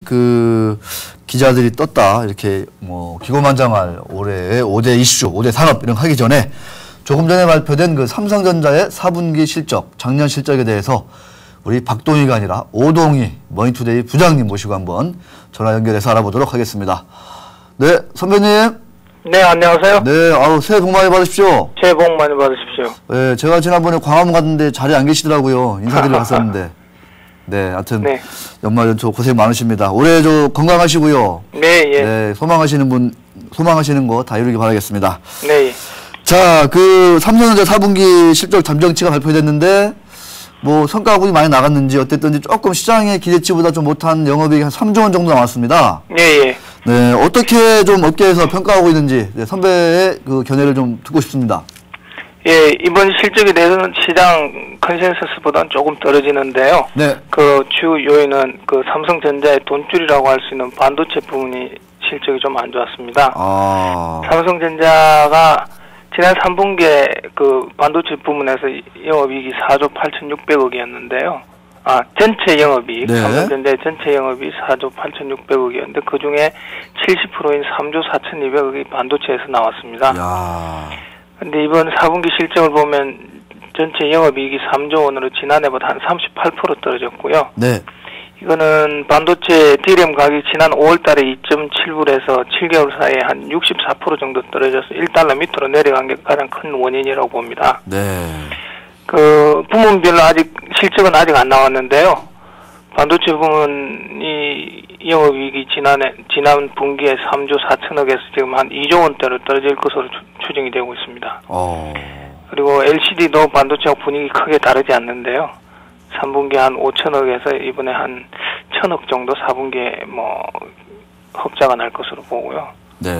그 기자들이 떴다 이렇게 뭐 기고만장할 올해의 5대 이슈, 5대 산업 이런 거 하기 전에 조금 전에 발표된 그 삼성전자의 4분기 실적, 작년 실적에 대해서 우리 박동희가 아니라 오동희 머니투데이 부장님 모시고 한번 전화 연결해서 알아보도록 하겠습니다. 네, 선배님. 네, 안녕하세요. 네, 아우 새해 복 많이 받으십시오. 새해 복 많이 받으십시오. 네, 제가 지난번에 광화문 갔는데 자리에 안 계시더라고요. 인사드리러 갔었는데. 네, 하여튼 네. 연말 연초 고생 많으십니다. 올해 저 건강하시고요. 네, 예. 네, 소망하시는 거 다 이루길 바라겠습니다. 네. 예. 자, 그 삼성전자 4분기 실적 잠정치가 발표됐는데 뭐 성과급이 많이 나갔는지 어땠든지 조금 시장의 기대치보다 좀 못한 영업이익이 한 3조 원 정도 나왔습니다. 네, 예. 네, 어떻게 좀 업계에서 평가하고 있는지 선배의 그 견해를 좀 듣고 싶습니다. 예, 이번 실적에 대해서는 시장 컨센서스보다는 조금 떨어지는데요. 네. 그 주 요인은 그 삼성전자의 돈줄이라고 할 수 있는 반도체 부분이 실적이 좀 안 좋았습니다. 삼성전자가 지난 3분기에 그 반도체 부문에서 영업이익이 4조 8,600억이었는데요. 전체 영업이익, 네. 삼성전자의 전체 영업이익이 4조 8,600억이었는데 그 중에 70%인 3조 4,200억이 반도체에서 나왔습니다. 근데 이번 4분기 실적을 보면 전체 영업이익이 3조 원으로 지난해보다 한 38% 떨어졌고요. 네. 이거는 반도체 D램 가격이 지난 5월달에 2.7불에서 7개월 사이에 한 64% 정도 떨어져서 1달러 밑으로 내려간 게 가장 큰 원인이라고 봅니다. 네. 그 부문별로 실적은 아직 안 나왔는데요. 반도체 부문이 영업이익이 지난 분기에 3조 4천억에서 지금 한 2조 원대로 떨어질 것으로 추정이 되고 있습니다. 그리고 LCD도 반도체하고 분위기 크게 다르지 않는데요. 3분기에 한 5천억에서 이번에 한 1,000억 정도 4분기에 뭐 흑자가 날 것으로 보고요. 네.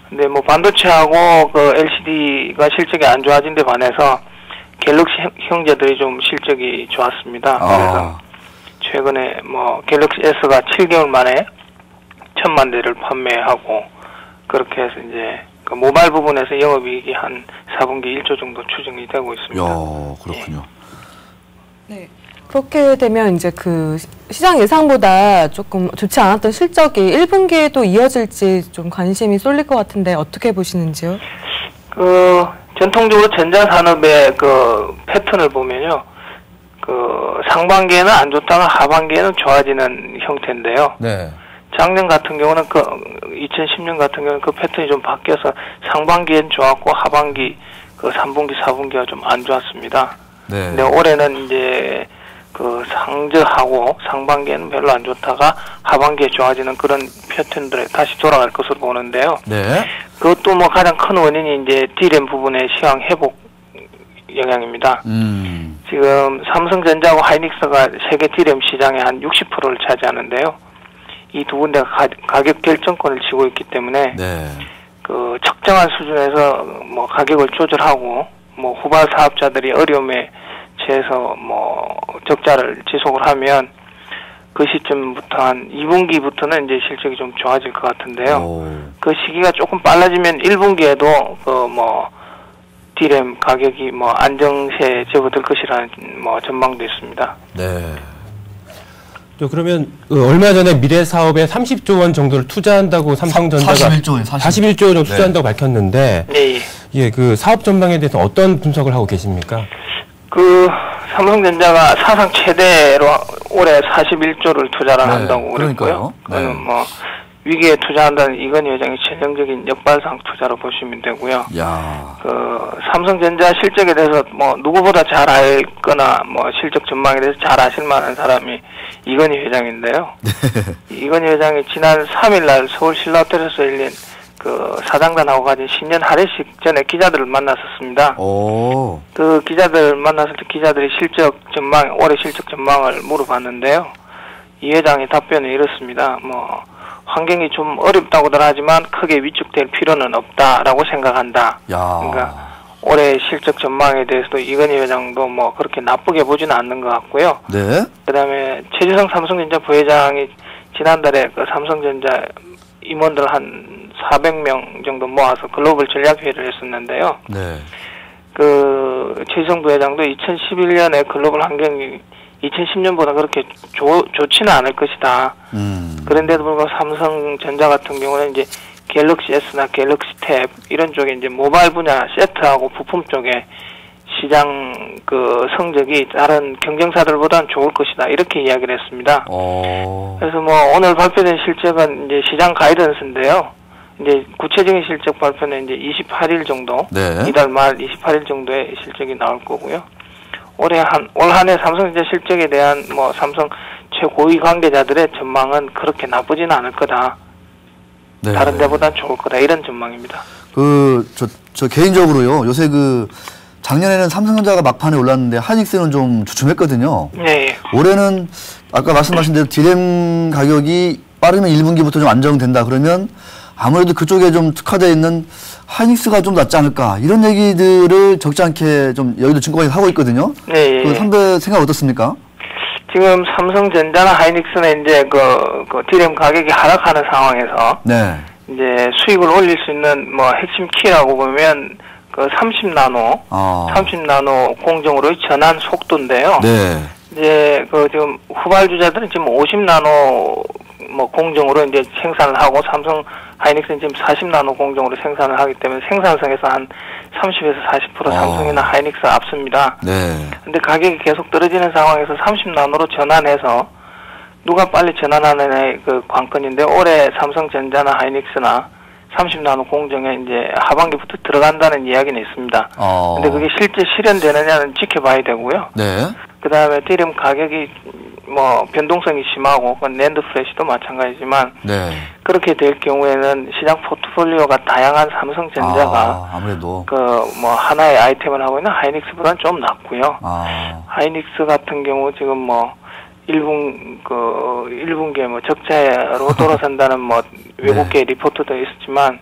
근데 뭐 반도체하고 그 LCD가 실적이 안 좋아진 데 반해서 갤럭시 형제들이 좀 실적이 좋았습니다. 그래서 최근에 뭐 갤럭시 S가 7개월 만에 1,000만 대를 판매하고 그렇게 해서 이제 그 모바일 부분에서 영업이익이 한 4분기 1조 정도 추정이 되고 있습니다. 그렇군요. 네. 그렇게 되면 이제 그 시장 예상보다 조금 좋지 않았던 실적이 1분기에도 이어질지 좀 관심이 쏠릴 것 같은데 어떻게 보시는지요? 그 전통적으로 전자산업의 그 패턴을 보면요. 그 상반기에는 안 좋다가 하반기에는 좋아지는 형태인데요. 네. 작년 같은 경우는 2010년 같은 경우는 그 패턴이 좀 바뀌어서 상반기엔 좋았고 하반기 그 3분기, 4분기가 좀 안 좋았습니다. 네. 근데 올해는 이제 그 상저하고 상반기에는 별로 안 좋다가 하반기에 좋아지는 그런 패턴들에 다시 돌아갈 것으로 보는데요. 네. 그것도 뭐 가장 큰 원인이 이제 D램 부분의 시황 회복 영향입니다. 지금 삼성전자하고 하이닉스가 세계 D램 시장의 한 60%를 차지하는데요. 이 두 군데가 가격 결정권을 쥐고 있기 때문에 네. 그 적정한 수준에서 뭐 가격을 조절하고 뭐 후발 사업자들이 어려움에 처해서 뭐 적자를 지속을 하면 그 시점부터 한 2분기부터는 이제 실적이 좀 좋아질 것 같은데요. 그 시기가 조금 빨라지면 1분기에도 그 뭐 D램 가격이 뭐 안정세에 접어들 것이라는 뭐 전망도 있습니다. 네. 그러면 얼마 전에 미래 사업에 30조 원 정도를 투자한다고 삼성전자가 41조 원 정도 투자한다고 밝혔는데 네. 예, 그 사업 전망에 대해서 어떤 분석을 하고 계십니까? 그 삼성전자가 사상 최대로 올해 41조를 투자를 한다고 그랬고요. 그거는 뭐 위기에 투자한다는 이건희 회장의 전형적인 역발상 투자로 보시면 되고요. 그 삼성전자 실적에 대해서 뭐 누구보다 잘 알거나 뭐 실적 전망에 대해서 잘 아실 만한 사람이 이건희 회장인데요. 이건희 회장이 지난 3일날 서울 신라호텔에서 열린 그 사장단하고 가진 신년 할애식 전에 기자들을 만났었습니다. 그 기자들 만났을 때 기자들이 올해 실적 전망을 물어봤는데요. 이 회장의 답변은 이렇습니다. 뭐 환경이 좀 어렵다고들 하지만 크게 위축될 필요는 없다라고 생각한다. 그러니까 올해 실적 전망에 대해서도 이건희 회장도 뭐 그렇게 나쁘게 보지는 않는 것 같고요. 네. 그다음에 최주성 삼성전자 부회장이 지난달에 그 삼성전자 임원들 한 400명 정도 모아서 글로벌 전략회의를 했었는데요. 네. 그 최주성 부회장도 2011년에 글로벌 환경이 2010년보다 그렇게 좋지는 않을 것이다. 그런데도 불구하고 삼성전자 같은 경우는 이제 갤럭시 S나 갤럭시 탭 이런 쪽에 이제 모바일 분야 세트하고 부품 쪽에 시장 그 성적이 다른 경쟁사들보다는 좋을 것이다. 이렇게 이야기를 했습니다. 그래서 뭐 오늘 발표된 실적은 이제 시장 가이던스인데요. 이제 구체적인 실적 발표는 이제 28일 정도, 네. 이달 말 28일 정도의 실적이 나올 거고요. 올 한 해 삼성전자 실적에 대한 뭐 삼성 최고위 관계자들의 전망은 그렇게 나쁘지는 않을 거다. 네. 다른 데보단 좋을 거다. 이런 전망입니다. 저 개인적으로요. 요새 작년에는 삼성전자가 막판에 올랐는데 하이닉스는 좀 주춤했거든요. 네. 올해는 아까 말씀하신 대로 디램 가격이 빠르면 1분기부터 좀 안정된다 그러면 아무래도 그쪽에 좀 특화되어 있는 하이닉스가 좀 낫지 않을까 이런 얘기들을 적지 않게 좀 여의도 증권에서 하고 있거든요. 네. 그 선배 생각 어떻습니까? 지금 삼성전자나 하이닉스는 이제 그 디램 가격이 하락하는 상황에서 네. 이제 수익을 올릴 수 있는 뭐 핵심 키라고 보면 그 30나노, 30나노 공정으로의 전환 속도인데요. 네. 이제 지금 후발주자들은 지금 50나노 뭐 공정으로 이제 생산을 하고 삼성 하이닉스는 지금 40나노 공정으로 생산을 하기 때문에 생산성에서 한 30에서 40% 삼성이나 하이닉스가 앞섭니다. 네. 근데 가격이 계속 떨어지는 상황에서 30나노로 전환해서 누가 빨리 전환하느냐의 그 관건인데 올해 삼성전자나 하이닉스나 30나노 공정에 이제 하반기부터 들어간다는 이야기는 있습니다. 근데 그게 실제 실현되느냐는 지켜봐야 되고요. 네. 그 다음에 디램 가격이 뭐 변동성이 심하고 낸드 플래시도 마찬가지지만 네. 그렇게 될 경우에는 시장 포트폴리오가 다양한 삼성전자가 아무래도 뭐 하나의 아이템을 하고 있는 하이닉스보다는 좀 낫고요. 하이닉스 같은 경우 지금 뭐 1분기에 뭐 적자로 돌아선다는 뭐 외국계 리포트도 있었지만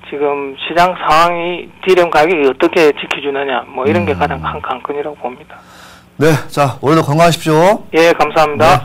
지금 시장 상황이 디램 가격이 어떻게 지켜주느냐 뭐 이런 게 가장 큰 관건이라고 봅니다. 네, 자 올해도 건강하십시오. 예, 감사합니다. 네.